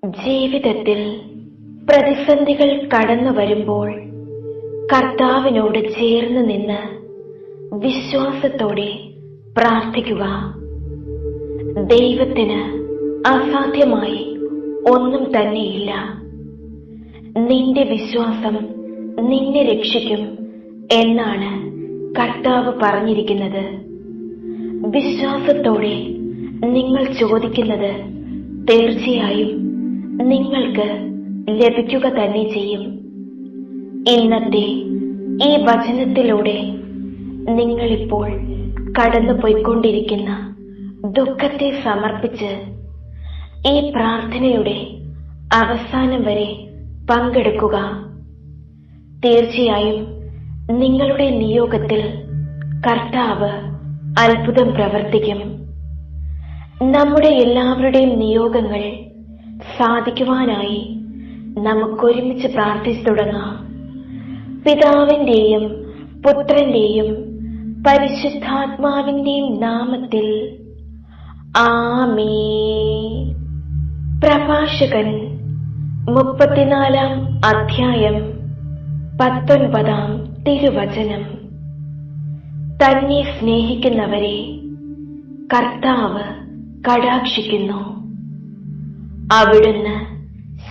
ജീവിതത്തിൽ പ്രതിസന്ധികൾ കടന്നു വരുമ്പോൾ കർത്താവിനോട് ചേർന്ന് നിന്ന് വിശ്വാസത്തോടെ പ്രാർത്ഥിക്കുക. ദൈവത്തിന് അസാധ്യമായി ഒന്നും തന്നെയില്ല. നിന്റെ വിശ്വാസം നിന്നെ രക്ഷിക്കും എന്നാണ് കർത്താവ് പറഞ്ഞിരിക്കുന്നത്. വിശ്വാസത്തോടെ നിങ്ങൾ ചോദിക്കുന്നത് തീർച്ചയായും നിങ്ങൾക്ക് ലഭിക്കുക തന്നെ ചെയ്യും. ഇന്നത്തെ ഈ വചനത്തിലൂടെ നിങ്ങളിപ്പോൾ കടന്നുപോയിക്കൊണ്ടിരിക്കുന്ന ദുഃഖത്തെ സമർപ്പിച്ച് ഈ പ്രാർത്ഥനയുടെ അവസാനം വരെ പങ്കെടുക്കുക. തീർച്ചയായും നിങ്ങളുടെ നിയോഗത്തിൽ കർത്താവ് അത്ഭുതം പ്രവർത്തിക്കും. നമ്മുടെ എല്ലാവരുടെയും നിയോഗങ്ങൾ സാധിക്കുവാനായി നമുക്കൊരുമിച്ച് പ്രാർത്ഥിച്ചു തുടങ്ങാം. പിതാവിന്റെയും പുത്രന്റെയും പരിശുദ്ധാത്മാവിന്റെയും നാമത്തിൽ ആമേൻ. പ്രഭാഷകൻ 34 അധ്യായം 19 തിരുവചനം. തന്നെ സ്നേഹിക്കുന്നവരെ കർത്താവ് കടാക്ഷിക്കുന്നു. അവിടുന്ന്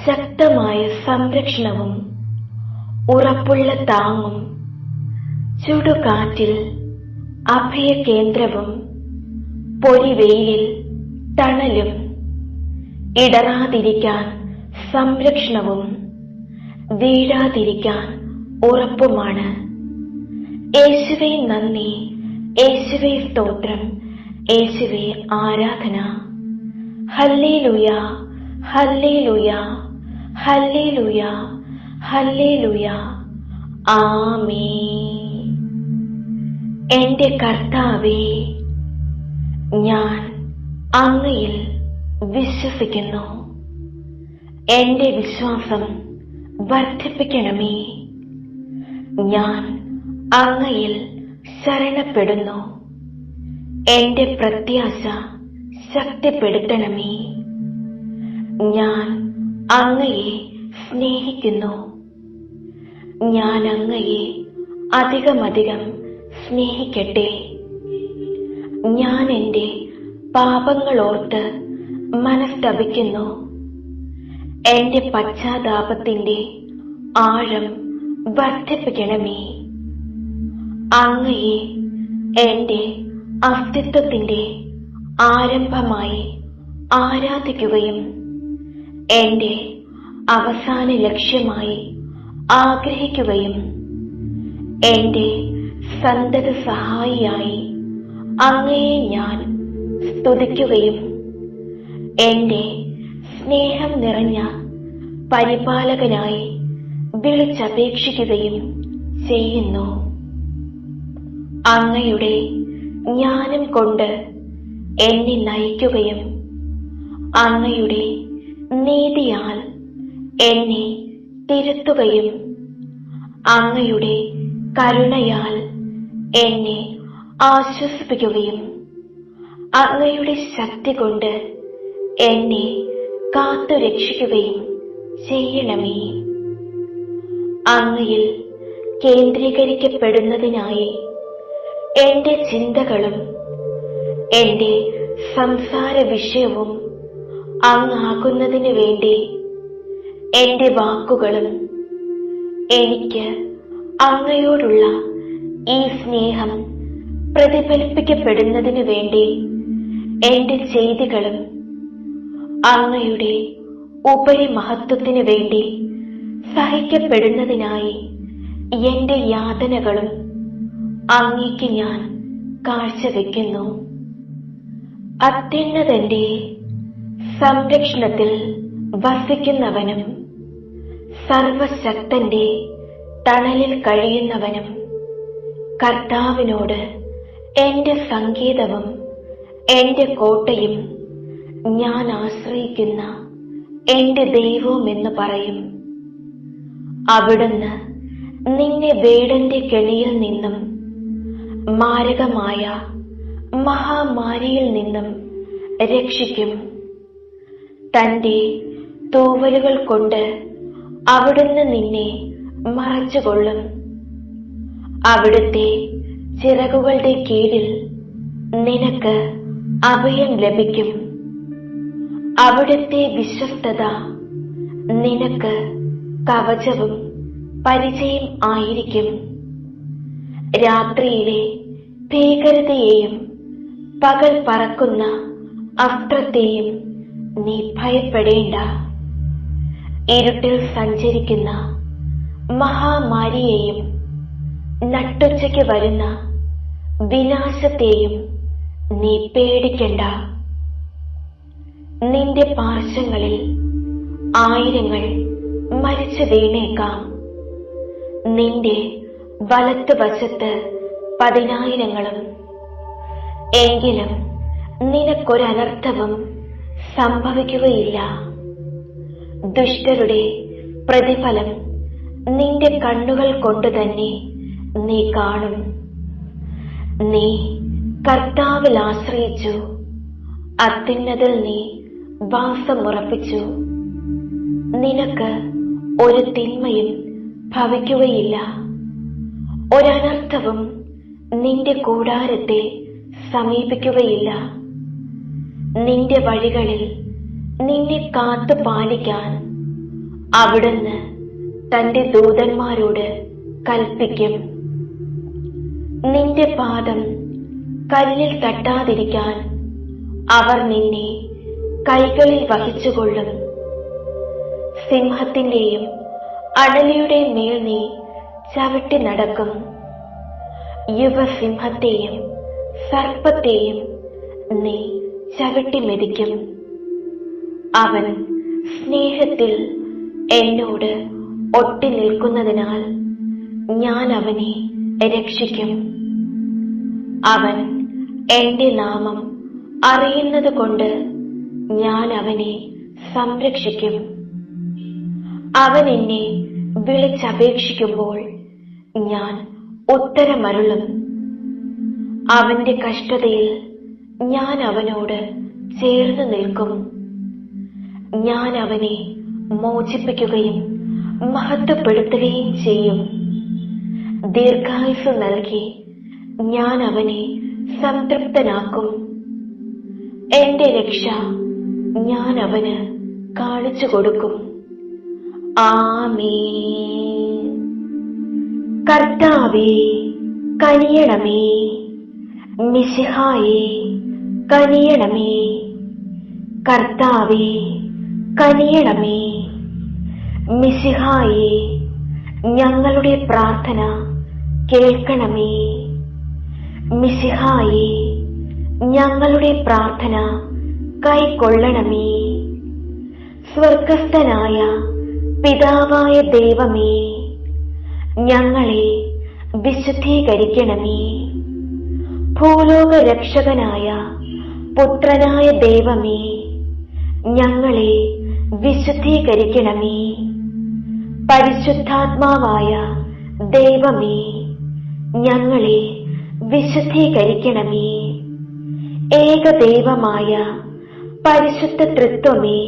ശക്തമായ സംരക്ഷണവും ഉറപ്പുള്ള താങ്ങും ചുടുകാറ്റിൽ അഭയകേന്ദ്രവും പൊരിവെയിലിൽ തണലും ഇടറാതിരിക്കാൻ സംരക്ഷണവും വീഴാതിരിക്കാൻ ഉറപ്പുമാണ്. യേശുവേ നന്ദി, യേശുവേ സ്തോത്രം, യേശുവേ ആരാധന. Hallelujah, hallelujah, hallelujah, hallelujah. Amen. എന്റെ കർത്താവേ, ഞാൻ അങ്ങയിൽ വിശ്വസിക്കുന്നു. എന്റെ വിശ്വാസം വർദ്ധിപ്പിക്കണമേ. ഞാൻ അങ്ങയിൽ ശരണപ്പെടുന്നു. എന്റെ പ്രത്യാശ ശക്തിപ്പെടുത്തണമേ. ഞാൻ അങ്ങയെ സ്നേഹിക്കുന്നു. ഞാൻ അങ്ങയെ അധികമധികം സ്നേഹിക്കട്ടെ. ഞാൻ എന്റെ പാപങ്ങളോർത്ത് മനസ്തപിക്കുന്നു. എന്റെ പശ്ചാത്താപത്തിന്റെ ആഴം വർദ്ധിപ്പിക്കണമേ. അങ്ങയെ എന്റെ അസ്തിത്വത്തിന്റെ ആരംഭമായി ആരാധിക്കുകയും എന്റെ അവസാന ലക്ഷ്യമായി ആഗ്രഹിക്കുകയും എന്റെ സന്തത സഹായിയായി അങ്ങയെ ഞാൻ സ്തുതിക്കുകയും എന്റെ സ്നേഹം നിറഞ്ഞ പരിപാലകനായി വിളിച്ചപേക്ഷിക്കുകയും ചെയ്യുന്നു. അങ്ങയുടെ ജ്ഞാനം കൊണ്ട് എന്നെ നയിക്കുകയും അങ്ങയുടെ നീതിയാൽ എന്നെ തിരുത്തുകയും അങ്ങയുടെ കരുണയാൽ എന്നെ ആശ്വസിപ്പിക്കുകയും അങ്ങയുടെ ശക്തി കൊണ്ട് എന്നെ കാത്തുരക്ഷിക്കുകയും ചെയ്യണമേ. അങ്ങയിൽ കേന്ദ്രീകരിക്കപ്പെടുന്നതിനായി എന്റെ ചിന്തകളും എന്റെ സംസാര വിഷയവും അങ്ങാകുന്നതിനു വേണ്ടി എന്റെ വാക്കുകളും എനിക്ക് അങ്ങയോടുള്ള ഈ സ്നേഹം പ്രതിഫലിപ്പിക്കപ്പെടുന്നതിനു വേണ്ടി എന്റെ ചെയ്തികളും അങ്ങയുടെ ഉപരിമഹത്വത്തിനു വേണ്ടി സഹിക്കപ്പെടുന്നതിനായി എന്റെ യാതനകളും അങ്ങേക്ക് ഞാൻ കാഴ്ചവെക്കുന്നു. അത്യുന്നതന്റെ സംരക്ഷണത്തിൽ വസിക്കുന്നവനും സർവശക്തന്റെ തണലിൽ കഴിയുന്നവനും കർത്താവിനോട് എന്റെ സങ്കേതവും എന്റെ കോട്ടയും ഞാൻ ആശ്രയിക്കുന്ന എന്റെ ദൈവവുമെന്ന് പറയും. അവിടുന്ന് നിന്നെ വേടന്റെ കെണിയിൽ നിന്നും മാരകമായ മഹാമാരിയിൽ നിന്നും രക്ഷിക്കും. തന്റെ തൂവലുകൾ കൊണ്ട് അവിടുന്ന് നിന്നെ മറച്ചുകൊള്ളും. അവിടുത്തെ ചിറകുകളുടെ കീഴിൽ നിനക്ക് അഭയം ലഭിക്കും. അവിടുത്തെ വിശ്വസ്തത നിനക്ക് കവചവും പരിചയം ആയിരിക്കും. രാത്രിയിലെ ഭീകരതയെയും പകൽ പറക്കുന്ന അസ്ത്രത്തെയും നീ ഭയപ്പെടേണ്ട. ഇരുട്ടിൽ സഞ്ചരിക്കുന്ന മഹാമാരിയെയും നട്ടുച്ചയ്ക്ക് വരുന്ന വിനാശത്തെയും നീ പേടിക്കണ്ട. നിന്റെ പാർശ്വങ്ങളിൽ 1000 മരിച്ചു വീണേക്കാം, നിന്റെ വലത്തുവശത്ത് 10,000. എങ്കിലും നിനക്കൊരനർത്ഥവും സംഭവിക്കുകയില്ല. ദുഷ്ടരുടെ പ്രതിഫലം നിന്റെ കണ്ണുകൾ കൊണ്ട് തന്നെ നീ കാണും. നീ കർത്താവിൽ ആശ്രയിച്ചു, അത്യുന്നതിൽ നീ വാസമുറപ്പിച്ചു. നിനക്ക് ഒരു തിന്മയും ഭവിക്കുകയില്ല, ഒരനർത്ഥവും നിന്റെ കൂടാരത്തെ സമീപിക്കുകയില്ല. നിന്റെ വഴികളിൽ നിന്നെ കാത്തു പാലിക്കാൻ അവിടുന്ന് തന്റെ ദൂതന്മാരോട് കൽപ്പിക്കും. നിന്റെ പാദം കല്ലിൽ തട്ടാതിരിക്കാൻ അവർ നിന്നെ കൈകളിൽ വഹിച്ചുകൊള്ളും. സിംഹത്തിന്റെയും അണലിയുടെയും മേൽ നീ ചവിട്ടി നടക്കും. യുവസിംഹത്തെയും സർപ്പത്തെയും നീ ചവിട്ടി മെതിക്കും. അവൻ സ്നേഹത്തിൽ എന്നോട് ഒട്ടി നിൽക്കുന്നതിനാൽ ഞാൻ അവനെ രക്ഷിക്കും. അവൻ എന്റെ നാമം അറിയുന്നത് കൊണ്ട് ഞാൻ അവനെ സംരക്ഷിക്കും. അവൻ എന്നെ വിളിച്ചപേക്ഷിക്കുമ്പോൾ ഞാൻ ഉത്തരമരുളും. അവന്റെ കഷ്ടതയിൽ ഞാൻ അവനോട് ചേർന്ന് നിൽക്കും. ഞാൻ അവനെ മോചിപ്പിക്കുകയും മഹത്വപ്പെടുത്തുകയും ചെയ്യും. ദീർഘായുസ്സ് നൽകി ഞാൻ അവനെ സംതൃപ്തനാക്കും. എന്റെ രക്ഷ ഞാൻ അവന് കാണിച്ചു കൊടുക്കും. ആമേൻ. കർത്താവേ കനിയണമേ, മിശിഹായേ കനിയണമേ. കർത്താവേ കനിയണമേ, മിശിഹായേ ഞങ്ങളുടെ പ്രാർത്ഥന കേൾക്കണമേ. മിശിഹായേ ഞങ്ങളുടെ പ്രാർത്ഥന കൈക്കൊള്ളണമേ. സ്വർഗസ്ഥനായ പിതാവായ ദൈവമേ, ഞങ്ങളെ വിശുദ്ധീകരിക്കണമേ. ഭൂലോക രക്ഷകനായ പുത്രനായ ദൈവമേ, ഞങ്ങളെ വിശുദ്ധീകരിക്കണമേ. പരിശുദ്ധാത്മാവായ ദൈവമേ, ഞങ്ങളെ വിശുദ്ധീകരിക്കണമേ. ഏകദൈവമായ പരിശുദ്ധ തൃത്വമേ,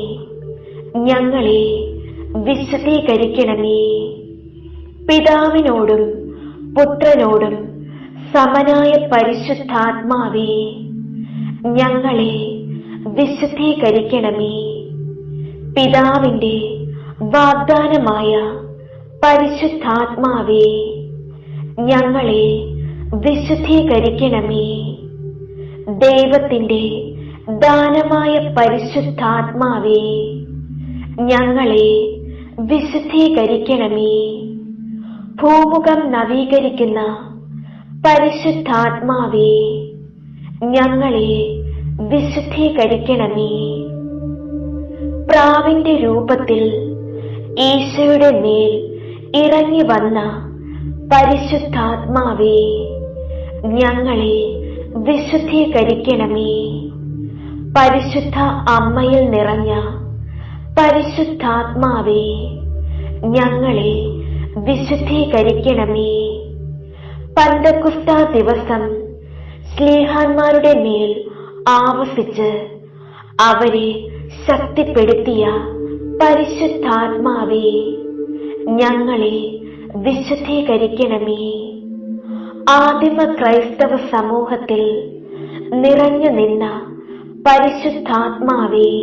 ഞങ്ങളെ വിശുദ്ധീകരിക്കണമേ. പിതാവിനോടും പുത്രനോടും സമനായ പരിശുദ്ധാത്മാവേ, ഞങ്ങളെ വിശുദ്ധീകരിക്കണമേ. പിതാവിന്റെ വാഗ്ദാനമായ പരിശുദ്ധാത്മാവേ, ഞങ്ങളെ വിശുദ്ധീകരിക്കണമേ. ദൈവത്തിന്റെ ദാനമായ പരിശുദ്ധാത്മാവേ, ഞങ്ങളെ വിശുദ്ധീകരിക്കണമേ. ഭൂമുഖം നവീകരിക്കുന്ന പരിശുദ്ധാത്മാവേ, ഞങ്ങളെ വിശുദ്ധീകരിക്കണമേ. പ്രാവിന്റെ രൂപത്തിൽ ഈശോയുടെ മേൽ ഇറങ്ങി വന്ന പരിശുദ്ധാത്മാവേ, ഞങ്ങളെ വിശുദ്ധീകരിക്കണമേ. പരിശുദ്ധ അമ്മയിൽ നിറഞ്ഞ പരിശുദ്ധാത്മാവേ, ഞങ്ങളെ വിശുദ്ധീകരിക്കണമേ. പന്തക്കുസ്താ ദിവസം ശ്ലീഹാന്മാരുടെ മേൽ ആവസിച്ച് അവരെ ശക്തിപ്പെടുത്തിയ പരിശുദ്ധാത്മാവേ, ഞങ്ങളെ വിശുദ്ധീകരിക്കണമേ. ആദിമ ക്രൈസ്തവ സമൂഹത്തിൽ നിറഞ്ഞു നിന്ന പരിശുദ്ധാത്മാവേ,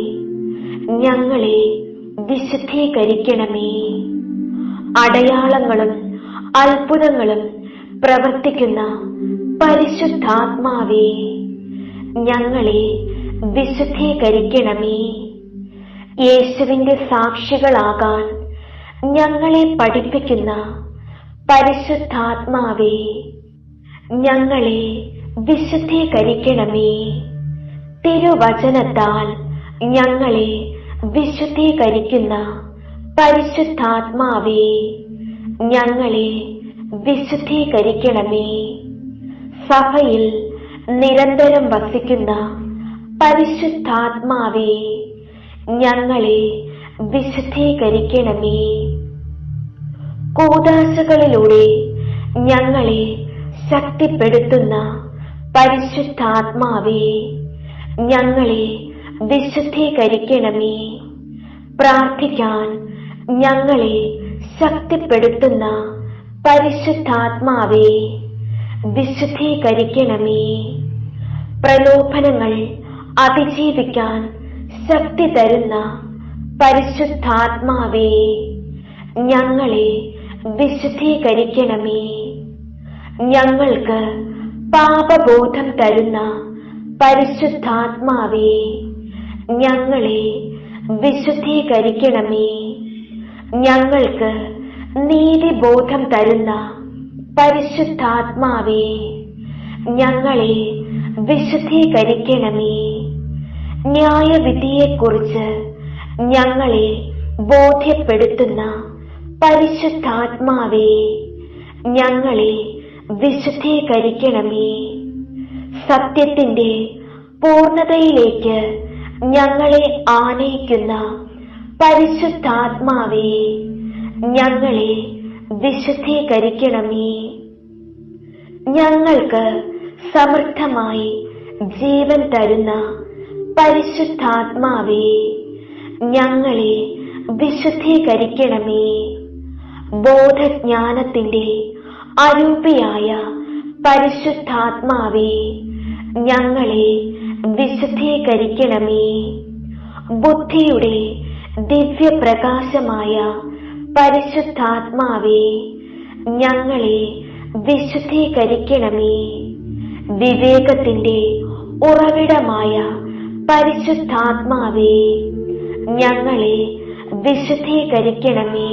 ഞങ്ങളെ വിശുദ്ധീകരിക്കണമേ. അടയാളങ്ങളും അത്ഭുതങ്ങളും പ്രവർത്തിക്കുന്ന പരിശുദ്ധാത്മാവേ, ഞങ്ങളെ വിശുദ്ധീകരിക്കണമേ. യേശുവിന്റെ സാക്ഷികളാകാൻ ഞങ്ങളെ പഠിപ്പിക്കുന്ന പരിശുദ്ധാത്മാവേ, ഞങ്ങളെ വിശുദ്ധീകരിക്കണമേ. തിരുവചനത്താൽ ഞങ്ങളെ വിശുദ്ധീകരിക്കുന്ന പരിശുദ്ധാത്മാവേ, ഞങ്ങളെ വിശുദ്ധീകരിക്കണമേ. സഭയിൽ നിരന്തരം വസിക്കുന്ന പരിശുദ്ധാത്മാവേ, ഞങ്ങളെ വിശുദ്ധീകരിക്കണമേ. കൂദാശകളിലൂടെ ഞങ്ങളെ ശക്തിപ്പെടുത്തുന്ന പരിശുദ്ധാത്മാവേ, ഞങ്ങളെ വിശുദ്ധീകരിക്കണമേ. പ്രാർത്ഥിക്കാൻ ഞങ്ങളെ ശക്തിപ്പെടുത്തുന്ന പരിശുദ്ധാത്മാവേ, വിശുദ്ധീകരിക്കണമേ. പ്രലോഭനങ്ങൾ അതിജീവിക്കാൻ ശക്തി തരുന്ന പരിശുദ്ധാത്മാവേ, ഞങ്ങളെ വിശുദ്ധീകരിക്കണമേ. ഞങ്ങൾക്ക് പാപബോധം തരുന്ന പരിശുദ്ധാത്മാവേ, ഞങ്ങളെ വിശുദ്ധീകരിക്കണമേ. ഞങ്ങൾക്ക് നീതിബോധം തരുന്ന പരിശുദ്ധാത്മാവേ, ഞങ്ങളെ വിശുദ്ധീകരിക്കണമേ. ന്യായവിധിയെക്കുറിച്ച് ഞങ്ങളെ ബോധ്യപ്പെടുത്തുന്ന പരിശുദ്ധാത്മാവേ, ഞങ്ങളെ വിശുദ്ധീകരിക്കണമേ. സത്യത്തിന്റെ പൂർണ്ണതയിലേക്ക് ഞങ്ങളെ ആനയിക്കുന്ന പരിശുദ്ധാത്മാവേ, ഞങ്ങളെ വിശുദ്ധീകരിക്കണമേ. ഞങ്ങൾക്ക് സമൃദ്ധമായി ജീവൻ തരുന്ന പരിശുദ്ധാത്മാവേ, ഞങ്ങളെ വിശുദ്ധീകരിക്കണമേ. ബോധജ്ഞാനത്തിന്റെ അരൂപിയായ പരിശുദ്ധാത്മാവേ, ഞങ്ങളെ വിശുദ്ധീകരിക്കണമേ. ബുദ്ധിയുടെ ദിവ്യപ്രകാശമായ പരിശുദ്ധാത്മാവേ, ഞങ്ങളെ വിശുദ്ധീകരിക്കണമേ. വിവേകത്തിന്റെ ഉറവിടമായ പരിശുദ്ധാത്മാവേ, ഞങ്ങളെ വിശുദ്ധീകരിക്കണമേ.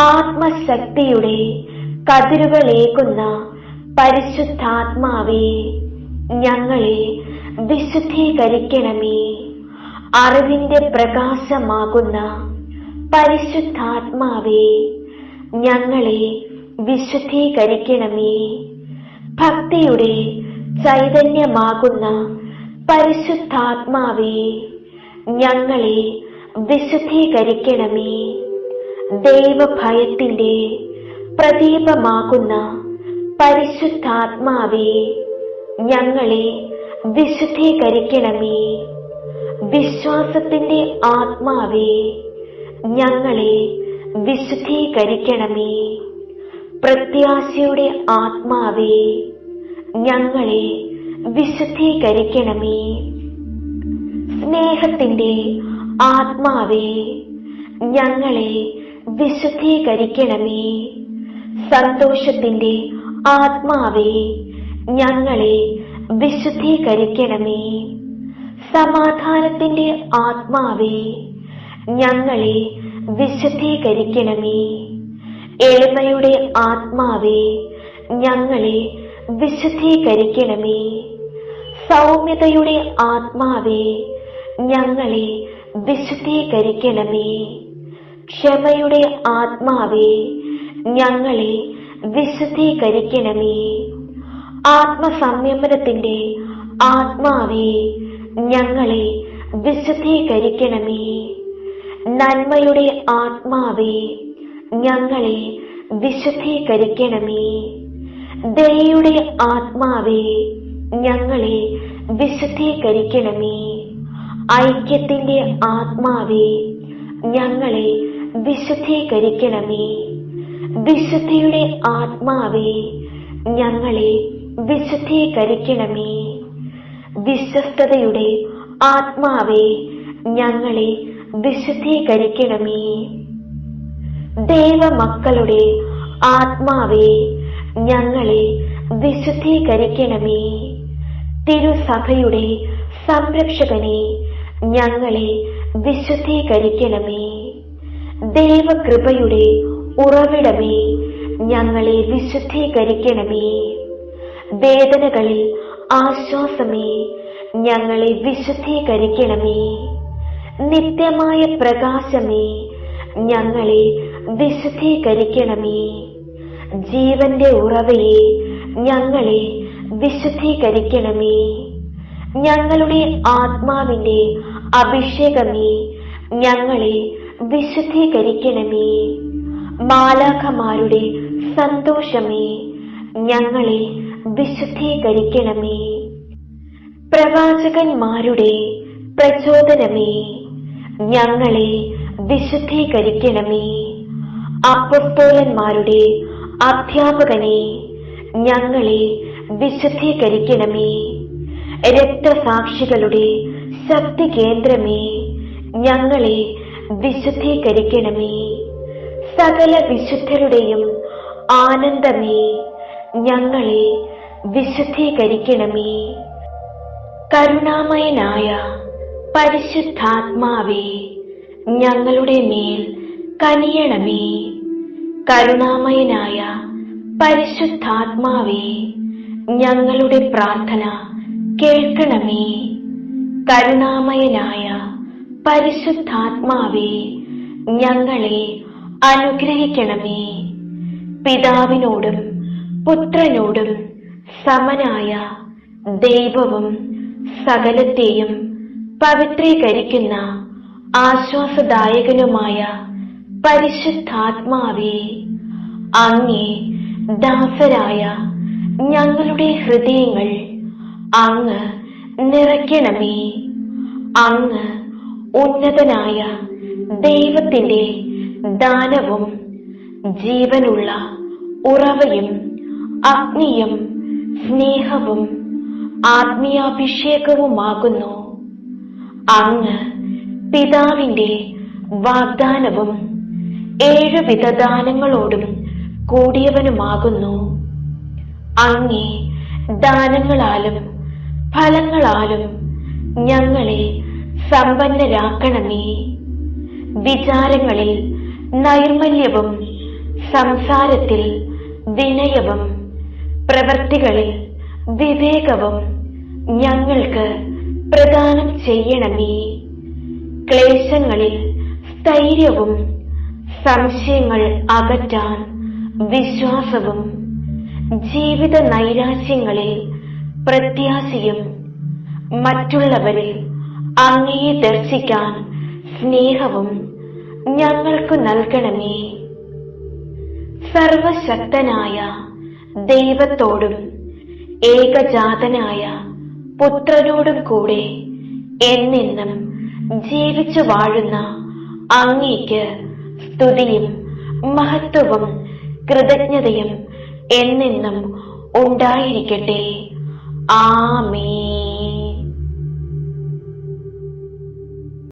ആത്മശക്തിയുടെ കതിരുകളേകുന്ന പരിശുദ്ധാത്മാവേ, ഞങ്ങളെ വിശുദ്ധീകരിക്കണമേ. അറിവിന്റെ പ്രകാശമാകുന്ന പരിശുദ്ധാത്മാവേ, ഞങ്ങളെ വിശുദ്ധീകരിക്കണമേ. ഭക്തിയുടെ ചൈതന്യമാകുന്ന പരിശുദ്ധാത്മാവേ, ഞങ്ങളെ വിശുദ്ധീകരിക്കണമേ. ദൈവഭയത്തിന്റെ പ്രദീപമാകുന്ന പരിശുദ്ധാത്മാവേ, ഞങ്ങളെ വിശുദ്ധീകരിക്കണമേ. വിശ്വാസത്തിന്റെ ആത്മാവേ, ഞങ്ങളെ വിശുദ്ധീകരിക്കണമേ. പ്രത്യാശയുടെ ആത്മാവേ, ഞങ്ങളെ വിശുദ്ധീകരിക്കണമേ. സ്നേഹത്തിന്റെ ആത്മാവേ, ഞങ്ങളെ വിശുദ്ധീകരിക്കണമേ. സന്തോഷത്തിന്റെ ആത്മാവേ, ഞങ്ങളെ വിശുദ്ധീകരിക്കണമേ. സമാധാനത്തിന്റെ ആത്മാവേ, ഞങ്ങളെ വിശുദ്ധീകരിക്കണമേ. എളിമയുടെ ആത്മാവേ, ഞങ്ങളെ വിശുദ്ധീകരിക്കണമേ. സൗമ്യതയുടെ ആത്മാവേ, ഞങ്ങളെ വിശുദ്ധീകരിക്കണമേ. ക്ഷമയുടെ ആത്മാവേ, ഞങ്ങളെ വിശുദ്ധീകരിക്കണമേ. ആത്മസംയമനത്തിന്റെ ആത്മാവേ, ഞങ്ങളെ വിശുദ്ധീകരിക്കണമേ. നന്മയുടെ ആത്മാവേ, ഞങ്ങളെ വിശുദ്ധീകരിക്കണമേ. ദയയുടെ ആത്മാവേ, ഞങ്ങളെ വിശുദ്ധീകരിക്കണമേ. ഐക്യത്തിന്റെ ആത്മാവേ, ഞങ്ങളെ വിശുദ്ധീകരിക്കണമേ. വിശുദ്ധിയുടെ ആത്മാവേ, ഞങ്ങളെ വിശുദ്ധീകരിക്കണമേ. വിശ്വസ്തതയുടെ ആത്മാവേ, ഞങ്ങളെ വിശുദ്ധീകരിക്കണമേ. ദൈവമക്കളുടെ ആത്മാവേ, ഞങ്ങളെ വിശുദ്ധീകരിക്കണമേ. തിരുസഭയുടെ സംരക്ഷകനെ, ഞങ്ങളെ വിശുദ്ധീകരിക്കണമേ. ദൈവകൃപയുടെ ഉറവിടമേ, ഞങ്ങളെ വിശുദ്ധീകരിക്കണമേ. വേദനകളിൽ ആശ്വാസമേ, ഞങ്ങളെ വിശുദ്ധീകരിക്കണമേ. നിത്യമായ പ്രകാശമേ, ഞങ്ങളെ വിശുദ്ധീകരിക്കണമേ. ജീവന്റെ ഉറവയെ, ഞങ്ങളെ വിശുദ്ധീകരിക്കണമേ. ഞങ്ങളുടെ ആത്മാവിന്റെ അഭിഷേകമേ, ഞങ്ങളെ വിശുദ്ധീകരിക്കണമേ. മാലാഖമാരുടെ സന്തോഷമേ, ഞങ്ങളെ വിശുദ്ധീകരിക്കണമേ. പ്രവാചകന്മാരുടെ പ്രചോദനമേ, ഞങ്ങളെ വിശുദ്ധീകരിക്കണമേ. അപ്പൊസ്തലന്മാരുടെ അധ്യാപകനെ, ഞങ്ങളെ വിശുദ്ധീകരിക്കണമേ. രക്തസാക്ഷികളുടെ ശക്തി കേന്ദ്രമേ, ഞങ്ങളെ വിശുദ്ധീകരിക്കണമേ. സകല വിശുദ്ധരുടെയും ആനന്ദമേ, ഞങ്ങളെ വിശുദ്ധീകരിക്കണമേ. കരുണാമയനായ പരിശുദ്ധാത്മാവേ, ഞങ്ങളുടെ മേൽ കനിയണമേ. കരുണാമയനായ പരിശുദ്ധാത്മാവേ, ഞങ്ങളുടെ പ്രാർത്ഥന കേൾക്കണമേ. കരുണാമയനായ പരിശുദ്ധാത്മാവേ, ഞങ്ങളെ അനുഗ്രഹിക്കണമേ. പിതാവിനോടും പുത്രനോടും സമനായ ദൈവവും സകലത്തെയും പവിത്രീകരിക്കുന്ന ആശ്വാസദായകനുമായ പരിശുദ്ധാത്മാവേ, അങ്ങേ ദാസരായ ഞങ്ങളുടെ ഹൃദയങ്ങൾ അങ്ങ് നിറയ്ക്കണമേ. അങ്ങ് ഉന്നതനായ ദൈവത്തിന്റെ ദാനവും ജീവനുള്ള ഉറവയും അഗ്നിയും സ്നേഹവും ആത്മീയാഭിഷേകവുമാകുന്നു. അങ്ങ് പിതാവിന്റെ വാഗ്ദാനവും 7 വിധദാനങ്ങളോടും കൂടിയവനുമാകുന്നു. അങ്ങേ ദാനങ്ങളാലും ഫലങ്ങളാലും ഞങ്ങളെ സമ്പന്നരാക്കണമേ. വിചാരങ്ങളിൽ നൈർമല്യവും സംസാരത്തിൽ വിനയവും പ്രവൃത്തികളിൽ വിവേകവും ഞങ്ങൾക്ക് പ്രദാനം ചെയ്യണമേ. ക്ലേശങ്ങളിൽ സ്ഥൈര്യവും സംശയങ്ങൾ അകറ്റാൻ വിശ്വാസവും ജീവിത നൈരാശ്യങ്ങളിൽ പ്രത്യാശയും മറ്റുള്ളവരിൽ അങ്ങയെ ദർശിക്കാൻ സ്നേഹവും ഞങ്ങൾക്ക് നൽകണമേ. സർവശക്തനായ ദൈവത്തോടും ഏകജാതനായ പുത്രനോടും കൂടെ എന്നെന്നും ജീവിച്ചു വാഴുന്ന അങ്ങേക്ക് സ്തുതിയും മഹത്വവും കൃതജ്ഞതയും എന്നെന്നും ഉണ്ടായിരിക്കട്ടെ. ആമേൻ.